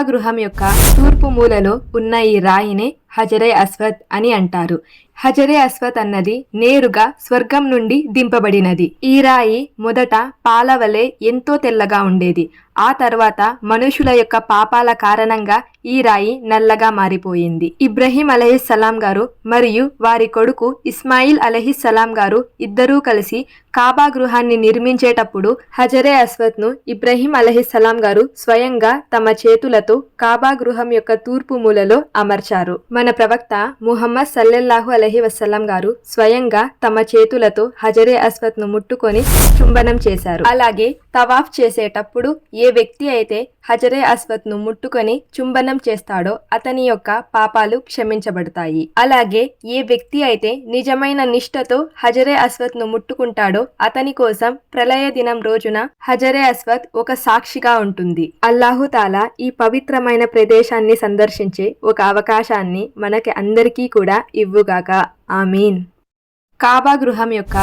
గృహం యొక్క తూర్పు మూలలో ఉన్న ఈ రాయినే హజరే అస్వద్ అని అంటారు. హజరే అస్వద్ అన్నది నేరుగా స్వర్గం నుండి దింపబడినది. ఈ రాయి మొదట పాలవలే ఎంతో తెల్లగా ఉండేది. ఆ తర్వాత మనుషుల యొక్క పాపాల కారణంగా ఈ రాయి నల్లగా మారిపోయింది. ఇబ్రహీం అలైహిస్సలాం గారు మరియు వారి కొడుకు ఇస్మాయిల్ అలైహిస్సలాం గారు ఇద్దరూ కలిసి కాబా గృహాన్ని నిర్మించేటప్పుడు హజరే అస్వద్ ను ఇబ్రహీం అలైహిస్సలాం గారు స్వయంగా తమ చేతులతో కాబా గృహం యొక్క తూర్పు మూలలో అమర్చారు. మన ప్రవక్త ముహమ్మద్ సల్లల్లాహు అలైహి వసల్లం గారు స్వయంగా తమ చేతులతో హజరే అస్వద్ ను ముట్టుకొని చుంబనం చేశారు. అలాగే తవాఫ్ చేసేటప్పుడు ఏ వ్యక్తి అయితే హజరే అస్వద్ ను ముట్టుకొని చుంబనం చేస్తాడో అతని యొక్క పాపాలు క్షమించబడతాయి. అలాగే ఏ వ్యక్తి అయితే నిజమైన నిష్ఠతో హజరే అస్వద్ ను ముట్టుకుంటాడో అతని కోసం ప్రళయ దినం రోజున హజరే అస్వద్ ఒక సాక్షిగా ఉంటుంది. అల్లాహు తాలా ఈ పవిత్రమైన ప్రదేశాన్ని సందర్శించే ఒక అవకాశాన్ని మనకి అందరికీ కూడా ఇవ్వుగాక. ఆమీన్. కాబా గృహం యొక్క